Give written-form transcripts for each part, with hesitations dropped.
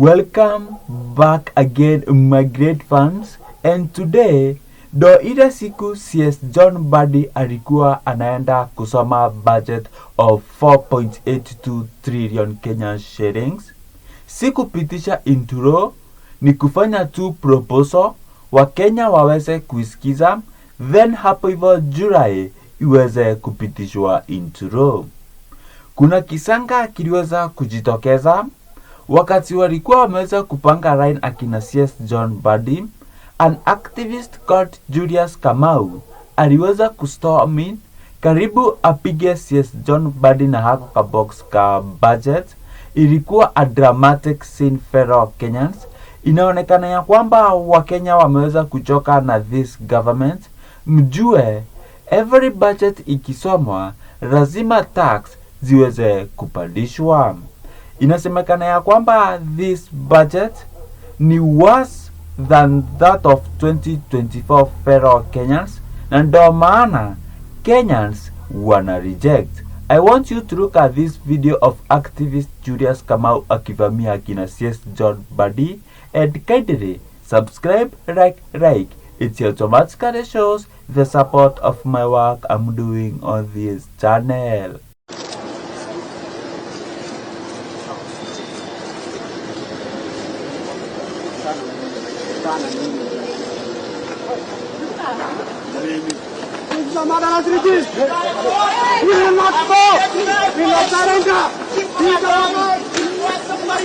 Welcome back again, my great fans, and today ndo ile siku CS Mbadi alikuwa anaenda kusoma budget of 4.82 trillion Kenyan shillings. Sikupitisha intro, ni kufanya tu proposal wa Kenya waweze kuisikiza, then hapo hivyo Julai iweze kupitishwa intro. Kuna kisanga kiliweza kujitokeza wakati walikuwa wameweza kupanga line akina CS Mbadi. An activist called Julius Kamau aliweza kustorm in karibu apige CS Mbadi na hako ka box ka budget. Ilikuwa a dramatic scene fellow Kenyans. Inaonekana ya kwamba Wakenya wameweza kuchoka na this government. Mjue every budget ikisomwa lazima tax ziweze kupandishwa. Inasemekana ya kwamba this budget ni worse than that of 2024 fellow Kenyans, na ndo maana Kenyans wana reject. I want you to look at this video of activist Julius Kamau akivamia kina CS Mbadi, and kindly subscribe, like. It automatically shows the support of my work I'm doing on this channel. We will not go! We will not surrender! We will not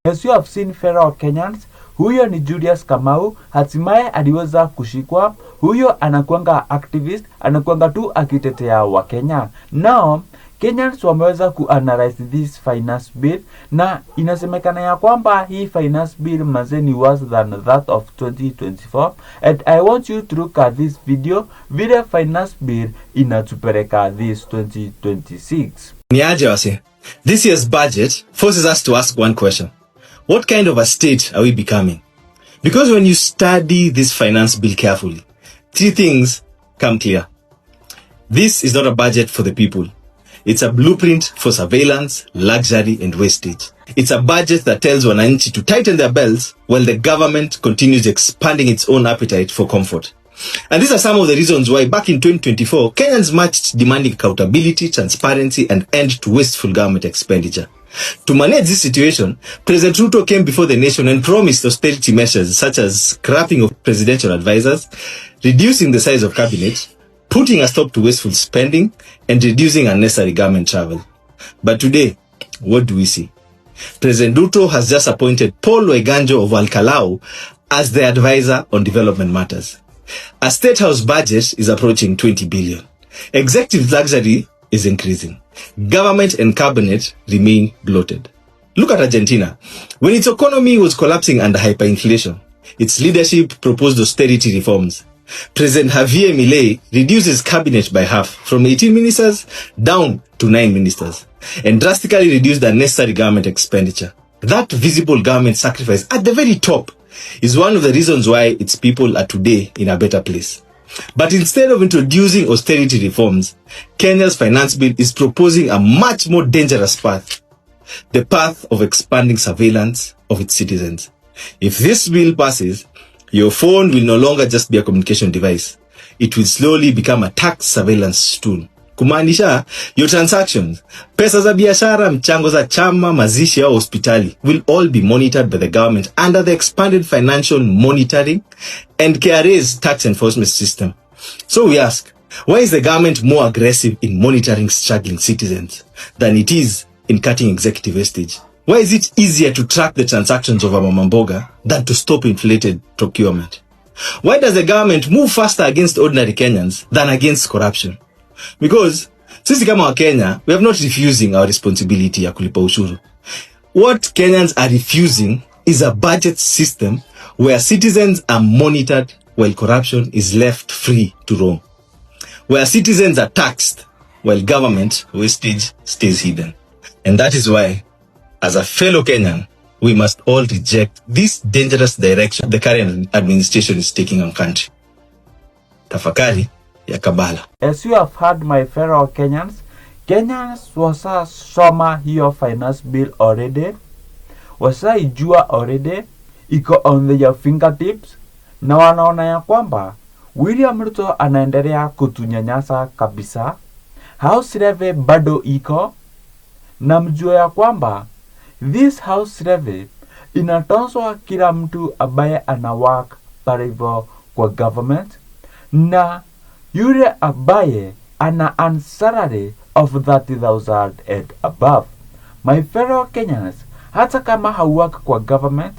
As you have seen fellow Kenyans, huyo ni Julius Kamau, hatimaye aliweza kushikwa. Huyo anakuanga activist, anakuanga tu akitetea wa Kenya. Now, Kenyans wameweza kuanalyze this finance bill, na inasemekana ya kwamba hii finance bill mazeni worse than that of 2024. And I want you to look at this video, vile finance bill inatupeleka this 2026. Niaje wase. This year's budget forces us to ask one question. What kind of a state are we becoming? Because when you study this finance bill carefully, three things come clear. This is not a budget for the people. It's a blueprint for surveillance, luxury, and wastage. It's a budget that tells wananchi to tighten their belts while the government continues expanding its own appetite for comfort. And these are some of the reasons why back in 2024, Kenyans marched demanding accountability, transparency, and end to wasteful government expenditure. To manage this situation, President Ruto came before the nation and promised austerity measures such as scrapping of presidential advisors, reducing the size of cabinet, putting a stop to wasteful spending, and reducing unnecessary government travel. But today, what do we see? President Ruto has just appointed Paul Weganjo of Alcalao as the advisor on development matters. A state house budget is approaching 20 billion. Executive luxury is increasing. Government and cabinet remain bloated. Look at Argentina. When its economy was collapsing under hyperinflation, its leadership proposed austerity reforms. President Javier Milei reduces cabinet by half, from 18 ministers down to 9 ministers, and drastically reduced unnecessary government expenditure. That visible government sacrifice at the very top is one of the reasons why its people are today in a better place. But instead of introducing austerity reforms, Kenya's finance bill is proposing a much more dangerous path. The path of expanding surveillance of its citizens. If this bill passes, your phone will no longer just be a communication device. It will slowly become a tax surveillance tool. Kumaanisha, your transactions, pesa za biashara, mchango za chama, mazishi au hospitali will all be monitored by the government under the expanded financial monitoring and KRA's tax enforcement system. So we ask, why is the government more aggressive in monitoring struggling citizens than it is in cutting executive wastage? Why is it easier to track the transactions of a mama mboga than to stop inflated procurement? Why does the government move faster against ordinary Kenyans than against corruption? Because sisi kama wa Kenya, we are not refusing our responsibility ya kulipa ushuru. What Kenyans are refusing is a budget system where citizens are monitored while corruption is left free to roam. Where citizens are taxed while government wastage stays hidden. And that is why, as a fellow Kenyan, we must all reject this dangerous direction the current administration is taking on country. Tafakari ya Kabala. As you have heard, my fellow Kenyans wasasoma hiyo finance bill already, wasaijua already, iko on their fingertips, na wanaona ya kwamba William Ruto anaendelea kutunyanyasa kabisa. House levy bado iko, na mjue ya kwamba this house levy inatozwa kila mtu ambaye ana work pale hivyo kwa government, na yule ambaye ana earn salary of 30,000 and above. My fellow Kenyans, hata kama hauwork kwa government,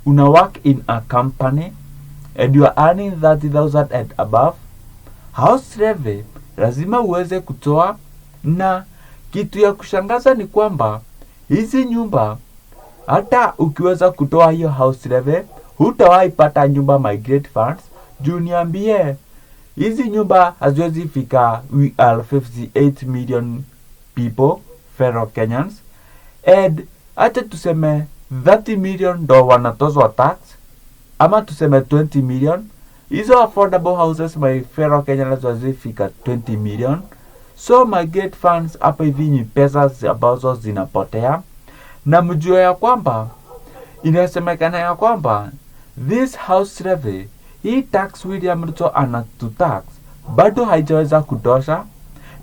una work in a company and you are earning 30,000 and above, house levy lazima uweze kutoa. Na kitu ya kushangaza ni kwamba hizi nyumba, hata ukiweza kutoa hiyo house levy, hutawahi pata nyumba migrate funds. Juu niambie, hizi nyumba haziwezi fika. We are 58 million people, fellow Kenyans, and hata tuseme 30 million ndo wanatozwa tax, ama tuseme 20 million, hizo affordable houses, my fellow Kenyans, wazifika 20 million. So migrate funds hapa hivi ni pesa ambazo zinapotea. Na mjue ya kwamba inasemekana ya kwamba this house levy, hii tax William Ruto anatutax, bado haijaweza kutosha.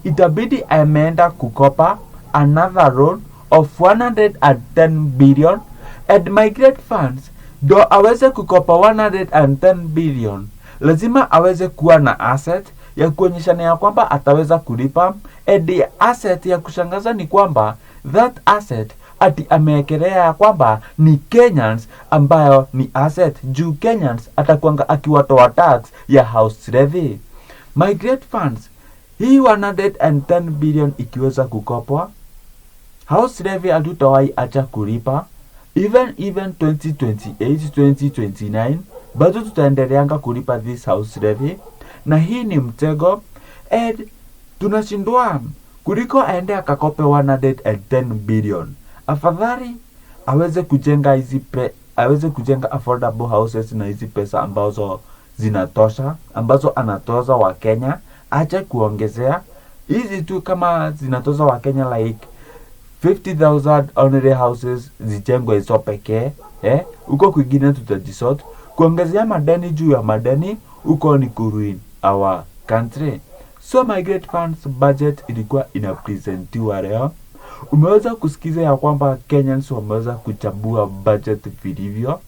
Itabidi ameenda kukopa another loan of 110 billion, and migrate funds do aweze kukopa 110 billion, lazima aweze kuwa na asset ya kuonyeshana ya kwamba ataweza kulipa. And the asset ya kushangaza ni kwamba that asset ati ameekelea ya kwamba ni Kenyans ambayo ni asset, juu Kenyans atakuanga akiwatoa tax ya house levy. Migrate funds, hii 110 billion ikiweza kukopwa, house levy hatutawahi acha kulipa. Even 2028, 2029, bado tutaendeleanga kulipa this house levy. Na hii ni mtego, and tunashindwa. Kuliko aende akakope 110 billion, afadhali aweze kujenga aweze kujenga affordable houses na hizi pesa ambazo zinatosha, ambazo anatoza wa Kenya, acha kuongezea hizi tu. Kama zinatoza wa Kenya like 50,000 only houses zijengwe hizo pekee, uko kwingine tutajisort. Kuongezea madeni juu ya madeni, uko ni kuruin our country. So migrate funds budget ilikuwa inapresentiwa leo. Umeweza kusikiza ya kwamba Kenyans wameweza kuchambua budget vilivyo,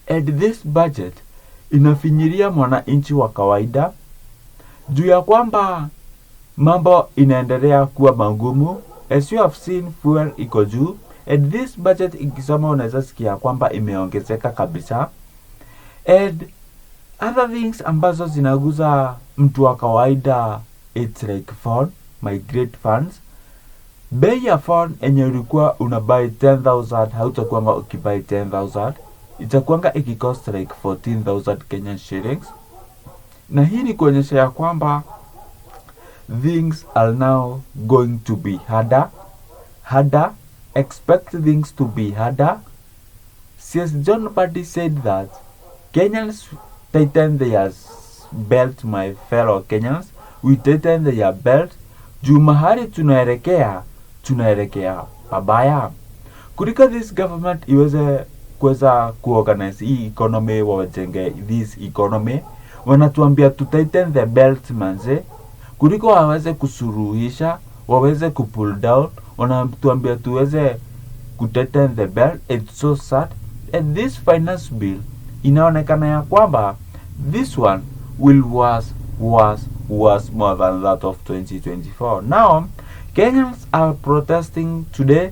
and this budget inafinyiria mwananchi wa kawaida juu ya kwamba mambo inaendelea kuwa magumu. As you have seen, fuel iko juu, and this budget ikisoma unaweza sikia kwamba imeongezeka kabisa. And other things ambazo zinaguza mtu wa kawaida, it's like phone, migrate funds. Bei ya phone enye ulikuwa unabuy 10,000 hautakuanga ukibuy 10,000, itakuanga ikikost like 14,000 Kenyan shillings. Na hii ni kuonyesha ya kwamba things are now going to be harder. Expect things to be harder. CSMBADI said that Kenyans tighten their belt, my fellow Kenyans. We tighten their belt. Juu mahali tunaelekea pabaya. Kuliko this government iweze kuweza kuorganize hii economy, wajenge this economy, wanatuambia to tighten the belt manze. Kuliko waweze kusuruhisha, waweze kupull down, wanatuambia tuweze kutighten the belt. It's so sad. And this finance bill inaonekana ya kwamba this one will was more than that of 2024. Now, Kenyans are protesting today.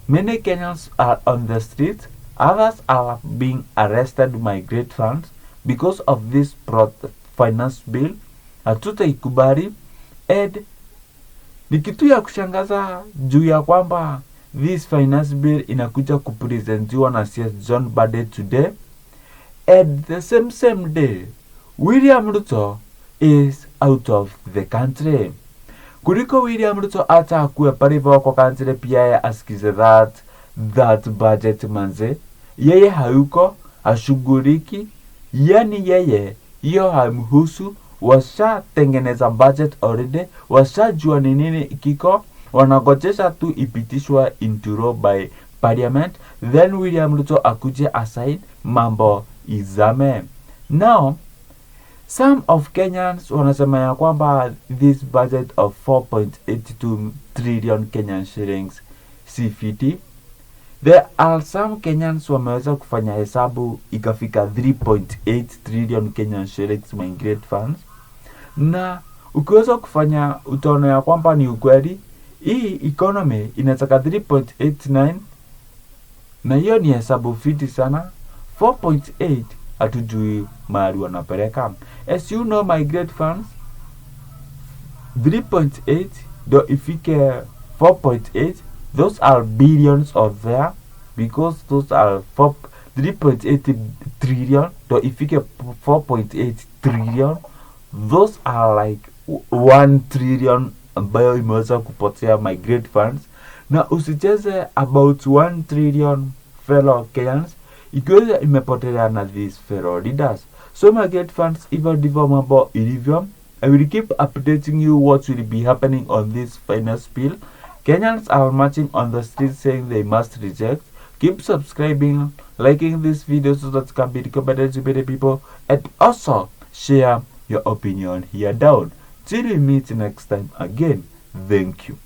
Many Kenyans are on the streets. Others are being arrested by migrate funds. because of this finance bill hatutaikubali. And ni kitu ya kushangaza juu ya kwamba this finance bill inakuja kupresentiwa na CS John Mbadi today, and the same day William Ruto is out of the country. Kuliko William Ruto hata akuwe palivo kwa country pia asikize that budget manze, yeye hayuko, hashughuliki, yani yeye hiyo hamhusu. Washatengeneza budget already, washajua ni nini kiko, wanagojesha tu ipitishwa into law by parliament, then William Ruto akuje aside mambo izame. Now some of Kenyans wanasema ya kwamba this budget of 4.82 trillion Kenyan shillings si fiti. There are some Kenyans wameweza kufanya hesabu ikafika 3.8 trillion Kenyan shillings migrate funds, na ukiweza kufanya utaona ya kwamba ni ukweli. Hii economy inataka 3.89 na hiyo ni hesabu fiti sana. 4.8 hatujui mahali wanapeleka. As you know, migrate funds 3.8 do ifike 4.8, those are billions of there, because those are 3.8 trillion do ifike 4.8 trillion, those are like 1 trillion ambayo imeweza kupotea migrate funds. Na usicheze about 1 trillion fellow Kenyans ikiwa imepotelea na these fellow leaders. So migrate funds, hivyo ndivyo mambo ilivyo. I will keep updating you what will be happening on this finance bill. Kenyans are marching on the streets saying they must reject. Keep subscribing, liking this video so that it can be recommended to better people, and also share your opinion here down. Till we meet next time again, thank you.